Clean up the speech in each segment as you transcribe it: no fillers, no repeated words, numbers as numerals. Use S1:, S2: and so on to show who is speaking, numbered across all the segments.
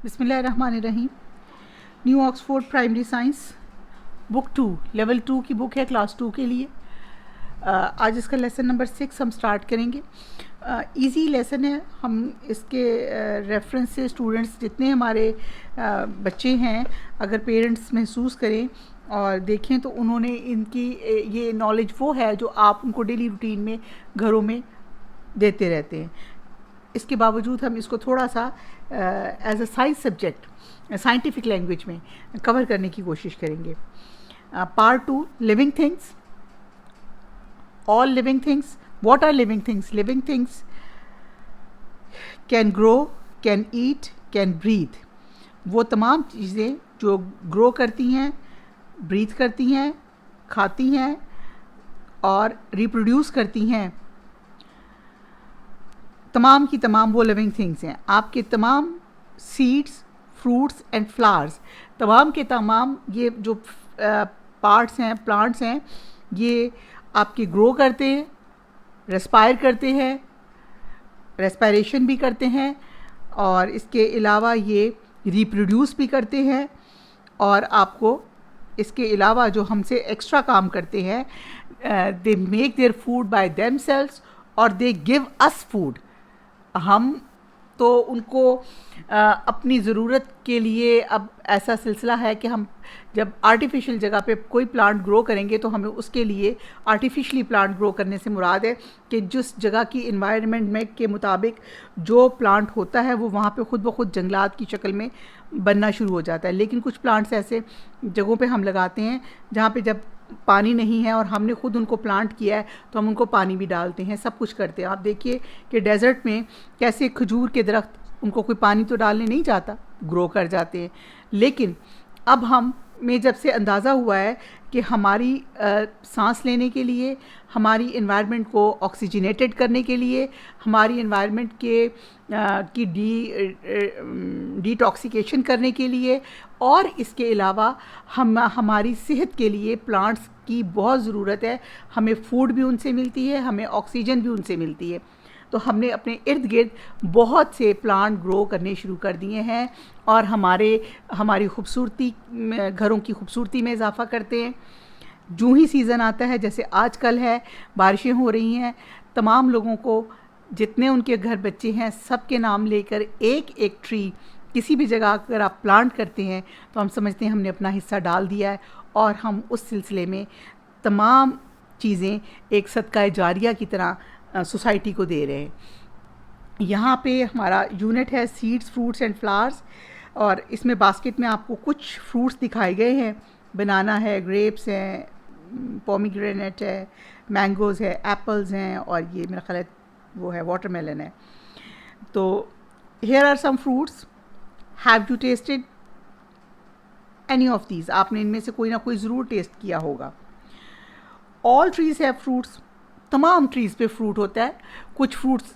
S1: बिस्मिल्लाहिर्रहमानिर्रहीम। New Oxford primary science book 2 level 2 की book है क्लास 2 के लिए। आज इसका लेसन नंबर 6 हम स्टार्ट करेंगे। इजी लेसन है। हम इसके रेफरेंस से स्टूडेंट्स जितने हमारे बच्चे हैं, अगर पेरेंट्स महसूस करें और देखें तो उन्होंने इनकी ये नॉलेज वो है जो आप उनको डेली रूटीन में घरों में देते रहते हैं। इसके बावजूद हम इसको थोड़ा सा as a science subject scientific language में कवर करने की कोशिश करेंगे। Part 2, living things. All living things. What are living things? Living things can grow, can eat, can breathe. वो तमाम चीज़ें जो ग्रो करती हैं, ब्रीथ करती हैं, खाती हैं और रिप्रोड्यूस करती हैं, तमाम की तमाम वो लिविंग थिंग्स हैं। आपके तमाम सीड्स, फ्रूट्स एंड फ्लावर्स, तमाम के तमाम ये जो पार्ट्स हैं, प्लांट्स हैं, ये आपके ग्रो करते हैं, रेस्पायर करते हैं, रेस्पायरेशन भी करते हैं और इसके अलावा ये रिप्रोड्यूस भी करते हैं। और आपको इसके अलावा जो हमसे एक्स्ट्रा काम करते हैं, they make their food by themselves और दे गिव अस फूड। हम तो उनको अपनी ज़रूरत के लिए, अब ऐसा सिलसिला है कि हम जब आर्टिफिशियल जगह पे कोई प्लांट ग्रो करेंगे तो हमें उसके लिए आर्टिफिशली प्लांट ग्रो करने से मुराद है कि जिस जगह की इन्वायरमेंट में के मुताबिक जो प्लांट होता है वो वहाँ पे ख़ुद ब खुद जंगलात की शक्ल में बनना शुरू हो जाता है। लेकिन कुछ प्लांट्स ऐसे जगहों पे हम लगाते हैं जहाँ पे जब पानी नहीं है और हमने ख़ुद उनको प्लांट किया है तो हम उनको पानी भी डालते हैं, सब कुछ करते हैं। आप देखिए कि डेज़र्ट में कैसे खजूर के दरख्त, उनको कोई पानी तो डालने नहीं जाता, ग्रो कर जाते हैं। लेकिन अब हम में जब से अंदाज़ा हुआ है कि हमारी सांस लेने के लिए, हमारी इन्वायरमेंट को ऑक्सीजनेटेड करने के लिए, हमारी इन्वायरमेंट के की डिटॉक्सिकेशन करने के लिए और इसके अलावा हमारी सेहत के लिए प्लांट्स की बहुत ज़रूरत है। हमें फूड भी उनसे मिलती है, हमें ऑक्सीजन भी उनसे मिलती है। तो हमने अपने इर्द गिर्द बहुत से प्लांट ग्रो करने शुरू कर दिए हैं और हमारी खूबसूरती, घरों की खूबसूरती में इजाफ़ा करते हैं। जो ही सीज़न आता है, जैसे आजकल है, बारिशें हो रही हैं, तमाम लोगों को जितने उनके घर बच्चे हैं सब के नाम लेकर एक एक ट्री किसी भी जगह अगर आप प्लांट करते हैं तो हम समझते हैं हमने अपना हिस्सा डाल दिया है और हम उस सिलसिले में तमाम चीज़ें एक सदका जारिया की तरह सोसाइटी को दे रहे हैं। यहाँ पे हमारा यूनिट है सीड्स, फ्रूट्स एंड फ्लावर्स और इसमें बास्केट में आपको कुछ फ्रूट्स दिखाए गए हैं। बनाना है, ग्रेप्स हैं, पोमीग्रेनेट है, मैंगोज़ है, एप्पल्स हैं और ये मेरा ख्याल है वो है वाटरमेलन है। तो here are some fruits. Have you tasted any of these? आपने इनमें से कोई ना कोई ज़रूर टेस्ट किया होगा। All trees have fruits. तमाम ट्रीज़ पे फ्रूट होता है। कुछ फ्रूट्स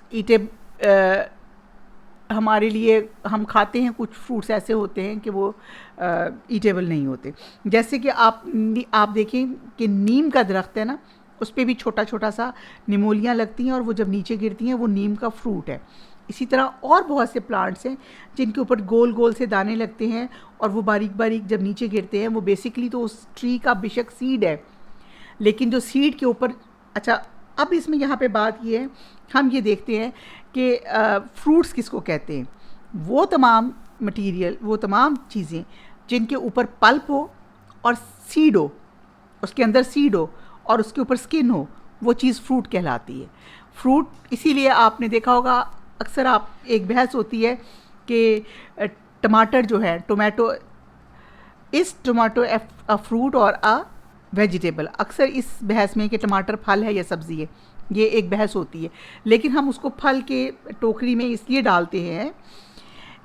S1: हमारे लिए हम खाते हैं, कुछ फ्रूट्स ऐसे होते हैं कि वो ईटेबल नहीं होते। जैसे कि आप देखें कि नीम का दरख्त है ना, उस पर भी छोटा छोटा सा निमोलियाँ लगती हैं और वो जब नीचे गिरती हैं वो नीम का फ्रूट है। इसी तरह और बहुत से प्लांट्स हैं जिनके ऊपर गोल गोल से दाने लगते हैं और वो बारीक बारीक जब नीचे गिरते हैं वो बेसिकली तो उस ट्री का बेशक सीड है, लेकिन जो सीड के ऊपर, अच्छा अब इसमें यहाँ पे बात ये है, हम ये देखते हैं कि फ्रूट्स किसको कहते हैं। वो तमाम मटेरियल, वो तमाम चीज़ें जिनके ऊपर पल्प हो और सीड हो, उसके अंदर सीड हो और उसके ऊपर स्किन हो, वो चीज़ फ्रूट कहलाती है। फ्रूट इसीलिए आपने देखा होगा अक्सर, आप एक बहस होती है कि टमाटर जो है, टोमेटो, इस टोमेटो अ फ्रूट और अ वेजिटेबल। अक्सर इस बहस में कि टमाटर फल है या सब्ज़ी है, ये एक बहस होती है। लेकिन हम उसको फल के टोकरी में इसलिए डालते हैं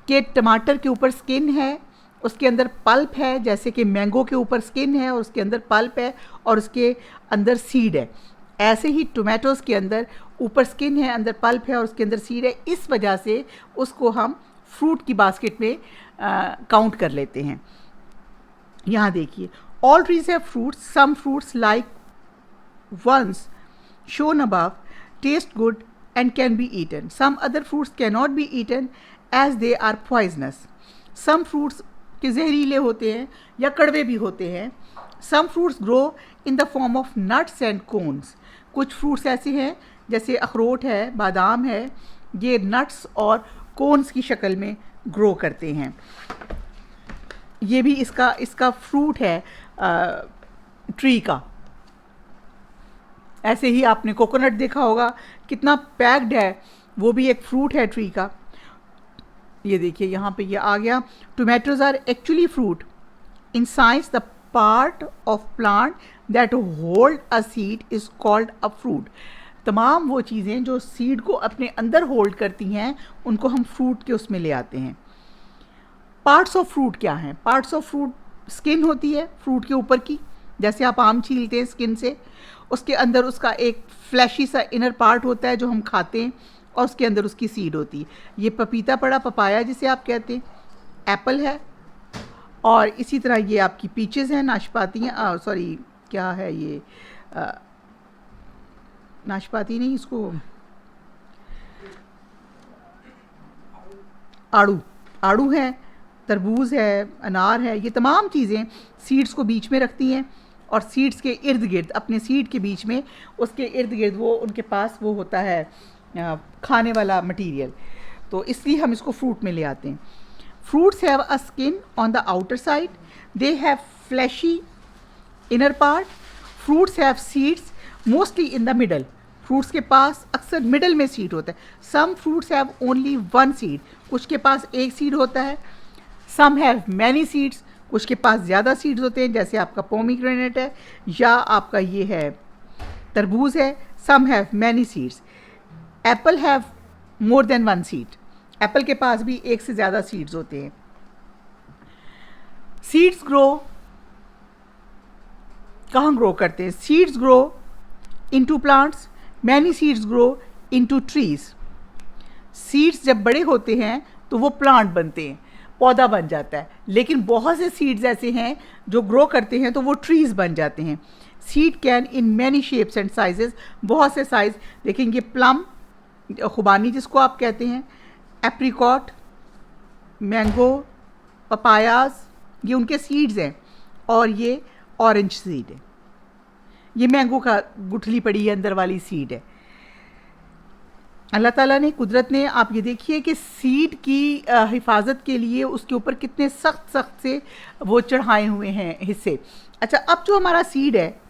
S1: कि टमाटर के ऊपर स्किन है, उसके अंदर पल्प है, जैसे कि मैंगो के ऊपर स्किन है और उसके अंदर पल्प है और उसके अंदर सीड है। ऐसे ही टोमेटोज़ के अंदर ऊपर स्किन है, अंदर पल्प है और उसके अंदर सीड है। इस वजह से उसको हम फ्रूट की बास्केट में काउंट कर लेते हैं। यहाँ देखिए, all trees have fruits. Some fruits, like ones shown above, taste good and can be eaten. Some other fruits cannot be eaten as they are poisonous. Some fruits के जहरीले होते हैं या कड़वे भी होते हैं। Some fruits grow in the form of nuts and cones. कुछ फ्रूट्स ऐसे हैं जैसे अखरोट है, बादाम है, ये नट्स और कोन्स की शक्ल में ग्रो करते हैं। ये भी इसका फ्रूट है ट्री का। ऐसे ही आपने कोकोनट देखा होगा, कितना पैक्ड है, वो भी एक फ्रूट है ट्री का। ये देखिए यहाँ पे ये आ गया, tomatoes are actually fruit. In science the part of plant that hold a seed is called a fruit. तमाम वो चीज़ें जो सीड को अपने अंदर होल्ड करती हैं उनको हम फ्रूट के उसमें ले आते हैं। पार्ट्स ऑफ फ्रूट क्या हैं? पार्ट्स ऑफ फ्रूट, स्किन होती है फ्रूट के ऊपर की, जैसे आप आम छीलते हैं स्किन से, उसके अंदर उसका एक फ्लैशी सा इनर पार्ट होता है जो हम खाते हैं, और उसके अंदर उसकी सीड होती है। ये पपीता पड़ा, पपाया जिसे आप कहते हैं, एप्पल है, और इसी तरह ये आपकी पीचेस हैं, नाशपातियाँ, सॉरी क्या है ये, नाशपाती नहीं, इसको आड़ू है, तरबूज है, अनार है। ये तमाम चीज़ें सीड्स को बीच में रखती हैं, और सीड्स के इर्द गिर्द, अपने सीड के बीच में, उसके इर्द गिर्द वो उनके पास वो होता है खाने वाला मटेरियल। तो इसलिए हम इसको फ्रूट में ले आते हैं। Fruits have a skin on the outer side, they have fleshy inner part. Fruits have seeds mostly in the middle. Fruits के पास अक्सर मिडल में सीड होता है। Some fruits have only one seed, कुछ के पास एक सीड होता है। सम हैव मैनी सीड्स, कुछ के पास ज़्यादा सीड्स होते हैं, जैसे आपका पोमीग्रेनेट है या आपका ये है तरबूज है। Some have many seeds. Apple have more than one seed, apple के पास भी एक से ज़्यादा सीड्स होते हैं। सीड्स ग्रो कहाँ ग्रो करते हैं? Seeds grow into plants, many seeds grow into trees. Seeds जब बड़े होते हैं तो वो प्लांट बनते हैं, पौधा बन जाता है, लेकिन बहुत से सीड्स ऐसे हैं जो ग्रो करते हैं तो वो ट्रीज बन जाते हैं। Seed can in many shapes and sizes, बहुत से साइज देखेंगे, प्लम, खुबानी जिसको आप कहते हैं, एप्रिकॉट, मैंगो, पपायाज, ये उनके सीड्स हैं, और ये ऑरेंज सीड है, ये मैंगो का गुठली पड़ी है अंदर वाली सीड है। अल्लाह ताला ने, कुदरत ने, आप ये देखिए कि सीड की हिफाजत के लिए उसके ऊपर कितने सख्त से वो चढ़ाए हुए हैं हिस्से। अच्छा, अब जो हमारा सीड है,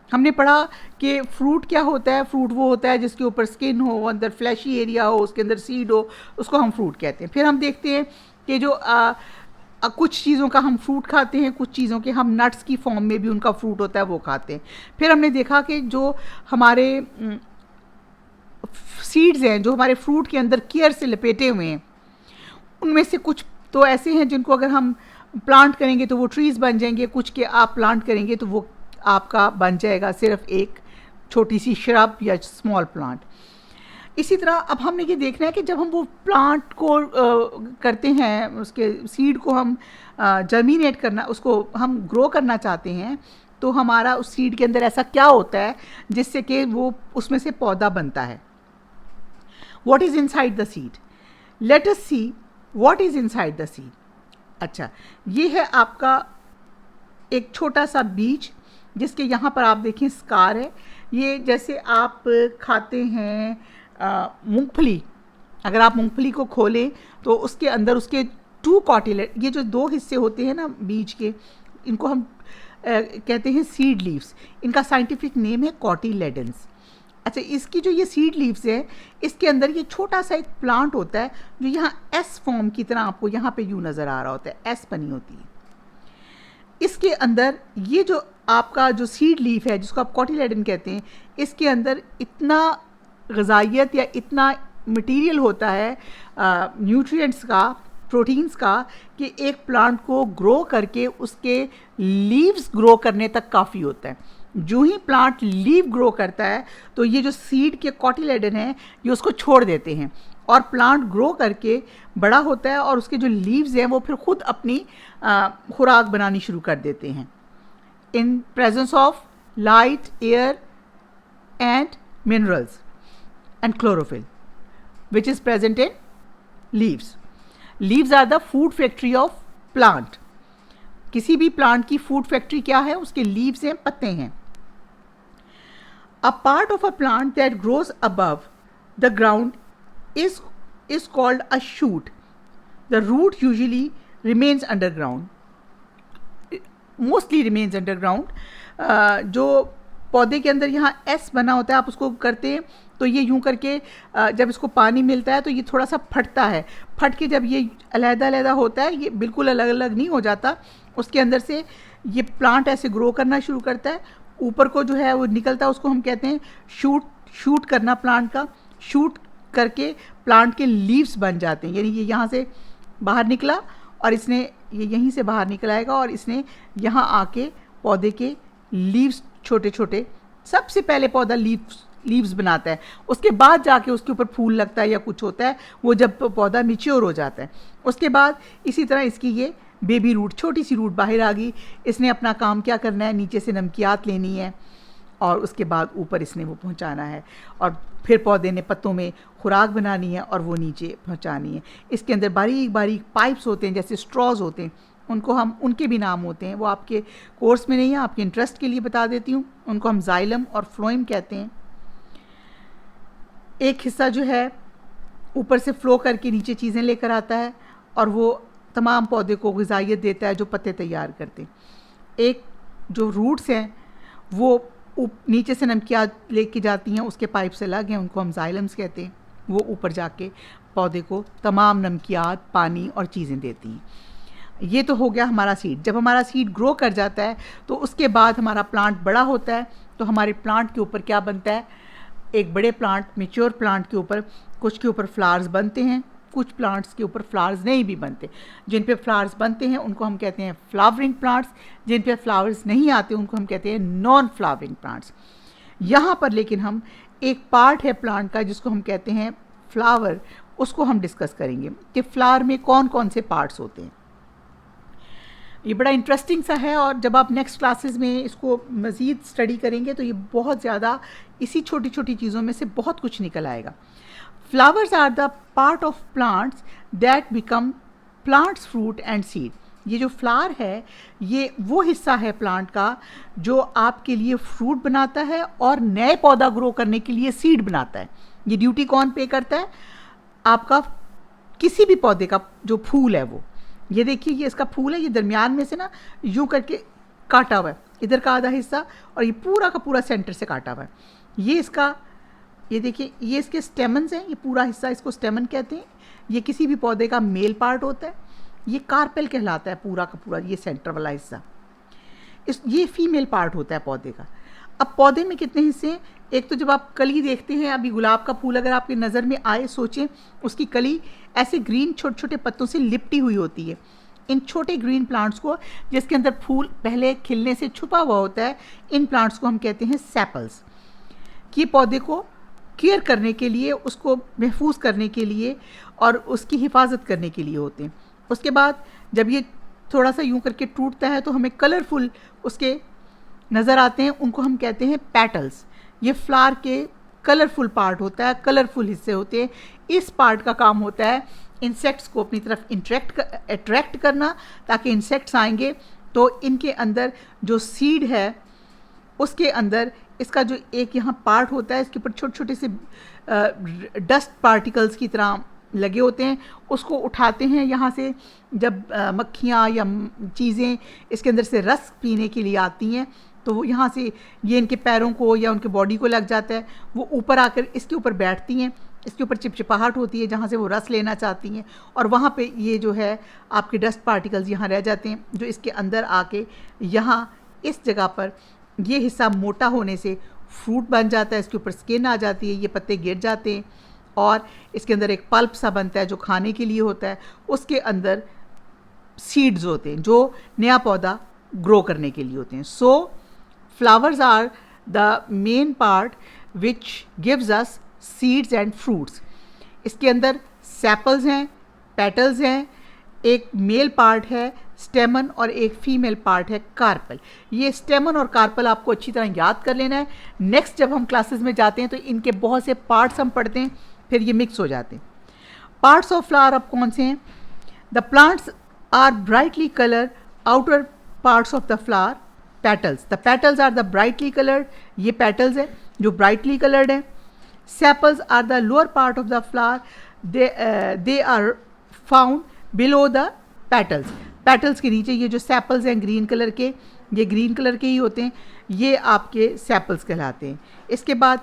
S1: हमने पढ़ा कि फ्रूट क्या होता है। फ्रूट वो होता है जिसके ऊपर स्किन हो, अंदर फ्लैशी एरिया हो, उसके अंदर सीड हो, उसको हम फ्रूट कहते हैं। फिर हम देखते हैं कि जो कुछ चीज़ों का हम फ्रूट खाते हैं, कुछ चीज़ों के हम नट्स की फॉर्म में भी उनका फ्रूट होता है वो खाते हैं। फिर हमने देखा कि जो हमारे सीड्स हैं, जो हमारे फ्रूट के अंदर केयर से लपेटे हुए हैं, उनमें से कुछ तो ऐसे हैं जिनको अगर हम प्लांट करेंगे तो वो ट्रीज़ बन जाएंगे, कुछ के आप प्लांट करेंगे तो वो आपका बन जाएगा सिर्फ एक छोटी सी श्रब या स्मॉल प्लांट। इसी तरह अब हमने ये देखना है कि जब हम वो प्लांट को करते हैं, उसके सीड को हम जर्मिनेट करना, उसको हम ग्रो करना चाहते हैं, तो हमारा उस सीड के अंदर ऐसा क्या होता है जिससे कि वो उसमें से पौधा बनता है। What is inside the seed? Let us see what is inside the seed. अच्छा, ये है आपका एक छोटा सा बीज जिसके यहाँ पर आप देखें स्कार है। ये जैसे आप खाते हैं मूंगफली, अगर आप मूंगफली को खोलें तो उसके अंदर उसके टू कॉटिलेट, ये जो दो हिस्से होते हैं ना बीज के, इनको हम कहते हैं सीड लीव्स। इनका साइंटिफिक नेम है कॉटिलेडन्स। अच्छा, इसकी जो ये सीड लीव्स है, इसके अंदर ये छोटा सा एक प्लांट होता है जो यहाँ एस फॉर्म की तरह आपको यहाँ पे यूँ नज़र आ रहा होता है, एस बनी होती है। इसके अंदर ये जो आपका जो सीड लीफ है जिसको आप कॉटिलेडन कहते हैं, इसके अंदर इतना ग़िज़ाइयत या इतना मटेरियल होता है न्यूट्रिएंट्स का, प्रोटीन्स का, कि एक प्लांट को ग्रो करके उसके लीव्स ग्रो करने तक काफ़ी होता है। जो ही प्लांट लीव ग्रो करता है तो ये जो सीड के कॉटिलेडन हैं ये उसको छोड़ देते हैं और प्लांट ग्रो करके बड़ा होता है और उसके जो लीव्स हैं वो फिर खुद अपनी खुराक बनानी शुरू कर देते हैं। In presence of light, air and minerals and chlorophyll which is present in leaves. Leaves are the food factory of plant. किसी भी प्लांट की फूड फैक्ट्री क्या है? उसके लीव्स हैं, पत्ते हैं। A part of a plant that grows above the ground is called a shoot. The root usually remains underground, mostly remains underground. जो पौधे के अंदर यहाँ एस बना होता है, आप उसको करते हैं तो ये यूं करके जब इसको पानी मिलता है तो ये थोड़ा सा फटता है। फट के जब ये अलग-अलग होता है, ये बिल्कुल अलग अलग नहीं हो जाता, उसके अंदर से ये प्लांट ऐसे ग्रो करना शुरू करता है। ऊपर को जो है वो निकलता है, उसको हम कहते हैं शूट करना प्लांट का। शूट करके प्लांट के लीव्स बन जाते हैं, यानी ये यहाँ से बाहर निकला और इसने ये यहीं से बाहर निकल आएगा और इसने यहाँ आके पौधे के लीव्स छोटे छोटे, सबसे पहले पौधा लीव्स बनाता है, उसके बाद जाके उसके ऊपर फूल लगता है या कुछ होता है, वो जब पौधा मैच्योर हो जाता है। उसके बाद इसी तरह इसकी ये बेबी रूट, छोटी सी रूट बाहर आ गई। इसने अपना काम क्या करना है, नीचे से नमकियात लेनी है और उसके बाद ऊपर इसने वो पहुंचाना है, और फिर पौधे ने पत्तों में खुराक बनानी है और वो नीचे पहुंचानी है। इसके अंदर बारीक बारीक पाइप्स होते हैं, जैसे स्ट्रॉज होते हैं, उनके भी नाम होते हैं, वो आपके कोर्स में नहीं है, आपके इंटरेस्ट के लिए बता देती हूँ। उनको हम जाइलम और फ्लोएम कहते हैं। एक हिस्सा जो है ऊपर से फ्लो करके नीचे चीज़ें लेकर आता है और वो तमाम पौधे को ग़िज़ाइयत देता है, जो पत्ते तैयार करते हैं। एक जो रूट्स हैं वो नीचे से नमकियात लेके जाती हैं, उसके पाइप से अलग हैं, उनको हम जाइलम्स कहते हैं। वो ऊपर जाके पौधे को तमाम नमकियात, पानी और चीज़ें देती हैं। ये तो हो गया हमारा सीड। जब हमारा सीड ग्रो कर जाता है तो उसके बाद हमारा प्लांट बड़ा होता है, तो हमारे प्लांट के ऊपर क्या बनता है, एक बड़े प्लांट, मेच्योर प्लांट के ऊपर कुछ के ऊपर फ्लावर्स बनते हैं, कुछ प्लांट्स के ऊपर फ्लावर्स नहीं भी बनते। जिन पे फ्लावर्स बनते हैं उनको हम कहते हैं फ्लावरिंग प्लांट्स, जिन पे फ्लावर्स नहीं आते उनको हम कहते हैं नॉन फ्लावरिंग प्लांट्स। यहाँ पर लेकिन हम एक पार्ट है प्लांट का जिसको हम कहते हैं फ्लावर, उसको हम डिस्कस करेंगे कि फ्लावर में कौन कौन से पार्ट्स होते हैं। ये बड़ा इंटरेस्टिंग सा है और जब आप नेक्स्ट क्लासेस में इसको मज़ीद स्टडी करेंगे तो ये बहुत ज़्यादा इसी छोटी छोटी चीज़ों में से बहुत कुछ निकल आएगा। Flowers are the part of plants that become plants fruit and seed. ये जो फ्लावर है ये वो हिस्सा है प्लांट का जो आपके लिए फ्रूट बनाता है और नए पौधा ग्रो करने के लिए सीड बनाता है। ये ड्यूटी कौन पे करता है? आपका किसी भी पौधे का जो फूल है वो, ये देखिए ये इसका फूल है, ये दरमियान में से ना यूँ करके काटा हुआ है, इधर का आधा हिस्सा और ये पूरा का पूरा सेंटर से काटा हुआ है। ये इसका, ये देखिए ये इसके स्टेमन्स हैं, ये पूरा हिस्सा इसको स्टेमन कहते हैं। ये किसी भी पौधे का मेल पार्ट होता है, ये कार्पेल कहलाता है पूरा का पूरा, ये सेंटर वाला हिस्सा ये फीमेल पार्ट होता है पौधे का। अब पौधे में कितने हिस्से हैं? एक तो जब आप कली देखते हैं, अभी गुलाब का फूल अगर आपकी नज़र में आए, सोचें उसकी कली ऐसे ग्रीन छोटे छोटे पत्तों से लिपटी हुई होती है। इन छोटे ग्रीन प्लांट्स को, जिसके अंदर फूल पहले खिलने से छुपा हुआ होता है, इन प्लांट्स को हम कहते हैं सेपल्स। ये पौधे को केयर करने के लिए, उसको महफूज करने के लिए और उसकी हिफाजत करने के लिए होते हैं। उसके बाद जब ये थोड़ा सा यूं करके टूटता है तो हमें कलरफुल उसके नज़र आते हैं, उनको हम कहते हैं पेटल्स। ये फ्लावर के कलरफुल पार्ट होता है, कलरफुल हिस्से होते हैं। इस पार्ट का काम होता है इंसेक्ट्स को अपनी तरफ अट्रैक्ट करना, ताकि इंसेक्ट्स आएंगे तो इनके अंदर जो सीड है उसके अंदर इसका जो एक यहाँ पार्ट होता है, इसके ऊपर छोटे छोटे से डस्ट पार्टिकल्स की तरह लगे होते हैं, उसको उठाते हैं यहाँ से। जब मक्खियाँ या चीज़ें इसके अंदर से रस पीने के लिए आती हैं तो वो यहाँ से ये इनके पैरों को या उनके बॉडी को लग जाता है, वो ऊपर आकर इसके ऊपर बैठती हैं, इसके ऊपर चिपचिपाहट होती है जहाँ से वो रस लेना चाहती हैं, और वहाँ पे ये जो है आपके डस्ट पार्टिकल्स यहाँ रह जाते हैं, जो इसके अंदर आके यहाँ इस जगह पर ये हिस्सा मोटा होने से फ्रूट बन जाता है, इसके ऊपर स्किन आ जाती है, ये पत्ते गिर जाते हैं और इसके अंदर एक पल्प सा बनता है जो खाने के लिए होता है। उसके अंदर सीड्स होते हैं जो नया पौधा ग्रो करने के लिए होते हैं। So flowers are the main part which gives us seeds and fruits. इसके अंदर सेपल्स हैं, पेटल्स हैं, एक मेल पार्ट है स्टेमन और एक फीमेल पार्ट है कार्पल। ये स्टेमन और कार्पल आपको अच्छी तरह याद कर लेना है। नेक्स्ट जब हम क्लासेस में जाते हैं तो इनके बहुत से पार्ट्स हम पढ़ते हैं, फिर ये मिक्स हो जाते हैं। पार्ट्स ऑफ फ्लावर अब कौन से हैं? The plants are brightly colour outer parts of the flower petals, the petals are the brightly coloured, ये पेटल्स है जो ब्राइटली कलर्ड है. Sepals are the lower part of the flower, they are found below the petals. Petals के नीचे ये जो sepals हैं green colour के, ये ग्रीन कलर के ही होते हैं, ये आपके सेपल्स कहलाते हैं. इसके बाद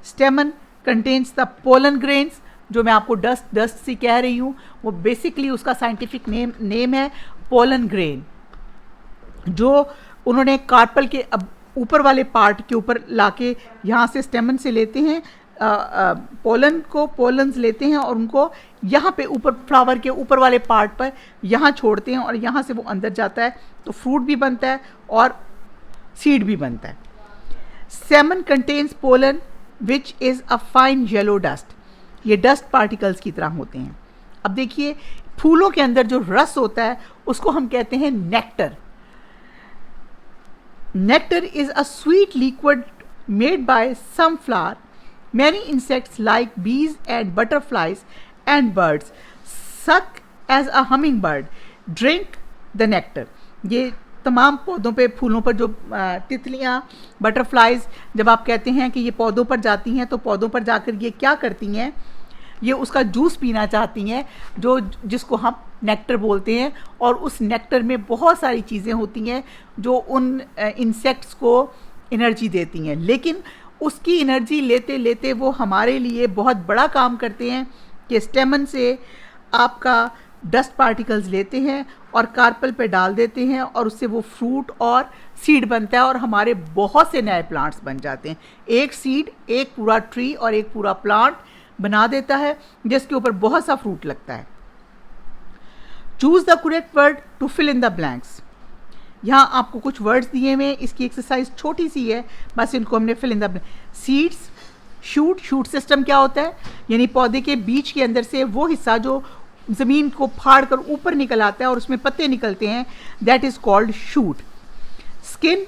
S1: स्टेमन कंटेन्स द पोलन ग्रेन्स, जो मैं आपको डस्ट सी कह रही हूँ, वो बेसिकली उसका साइंटिफिक नेम है पोलन ग्रेन, जो उन्होंने कार्पल के अब ऊपर वाले पार्ट के ऊपर लाके यहाँ से स्टेमन से लेते हैं, पोलन्स लेते हैं और उनको यहाँ पे ऊपर फ्लावर के ऊपर वाले पार्ट पर यहाँ छोड़ते हैं और यहाँ से वो अंदर जाता है, तो फ्रूट भी बनता है और सीड भी बनता है. Semen contains pollen which is a fine yellow dust, ये डस्ट पार्टिकल्स की तरह होते हैं. अब देखिए फूलों के अंदर जो रस होता है उसको हम कहते हैं nectar. Nectar is a sweet liquid made by some flower. Many insects like bees and butterflies and birds suck as a hummingbird drink the nectar. ये तमाम पौधों पे फूलों पर जो तितलियाँ बटरफ्लाइज जब आप कहते हैं कि ये पौधों पर जाती हैं तो पौधों पर जाकर ये क्या करती हैं, ये उसका जूस पीना चाहती हैं जो जिसको हम नेक्टर बोलते हैं. और उस नेक्टर में बहुत सारी चीज़ें होती हैं जो उन इंसेक्ट्स को एनर्जी देती हैं, लेकिन उसकी एनर्जी लेते लेते वो हमारे लिए बहुत बड़ा काम करते हैं कि स्टेमन से आपका डस्ट पार्टिकल्स लेते हैं और कार्पल पे डाल देते हैं और उससे वो फ्रूट और सीड बनता है और हमारे बहुत से नए प्लांट्स बन जाते हैं. एक सीड एक पूरा ट्री और एक पूरा प्लांट बना देता है जिसके ऊपर बहुत सा फ्रूट लगता है. Choose the correct word to fill in the blanks. यहाँ आपको कुछ वर्ड्स दिए हुए हैं, इसकी एक्सरसाइज छोटी सी है, बस इनको हमने fill in the seeds. Shoot system क्या होता है, यानी पौधे के बीच के अंदर से वो हिस्सा जो ज़मीन को फाड़ कर ऊपर निकल आता है और उसमें पत्ते निकलते हैं, that is called shoot. Skin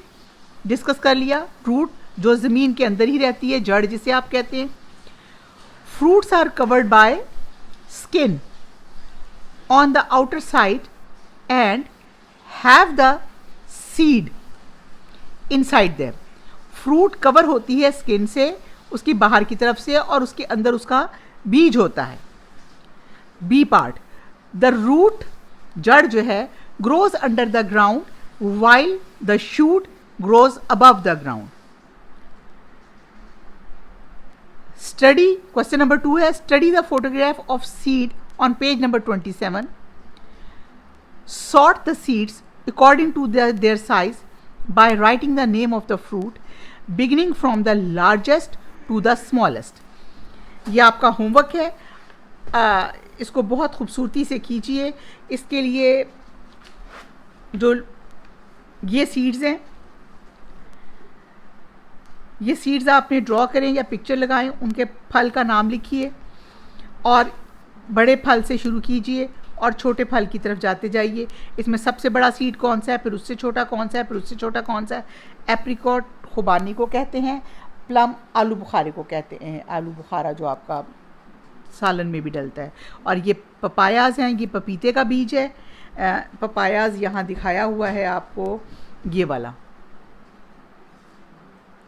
S1: discuss कर लिया. रूट जो ज़मीन के अंदर ही रहती है, जड़ जिसे आप कहते हैं. Fruits are covered by skin on the outer side and have the seed inside there. Fruit cover होती है स्किन से, उसकी बाहर की तरफ से, और उसके अंदर उसका बीज होता है, बी पार्ट. द रूट जड़ जो है grows under the ground while the shoot grows above the ground. Study question number 2 है, study the photograph of seed on page number 27. Sort the seeds according to their size by writing the name of the fruit beginning from the largest to the smallest. ये आपका homework है, इसको बहुत खूबसूरती से कीजिए. इसके लिए जो ये सीड्स हैं, ये सीड्स आपने ड्रॉ करें या पिक्चर लगाएं, उनके फल का नाम लिखिए और बड़े फल से शुरू कीजिए और छोटे फल की तरफ जाते जाइए. इसमें सबसे बड़ा सीड कौन सा है, फिर उससे छोटा कौन सा है, फिर उससे छोटा कौन सा है. एप्रिकॉट खुबानी को कहते हैं, प्लम आलू बुखारे को कहते हैं, आलू बुखारा जो आपका सालन में भी डलता है. और ये पपायाज हैं, ये पपीते का बीज है. पपायाज यहाँ दिखाया हुआ है आपको, ये वाला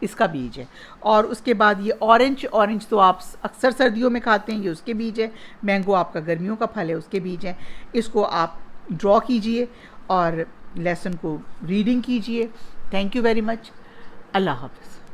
S1: इसका बीज है. और उसके बाद ये ऑरेंज तो आप अक्सर सर्दियों में खाते हैं, ये उसके बीज है. मैंगो आपका गर्मियों का फल है, उसके बीज हैं. इसको आप ड्रॉ कीजिए और लेसन को रीडिंग कीजिए. Thank you very much. अल्लाह हाफ़िज़.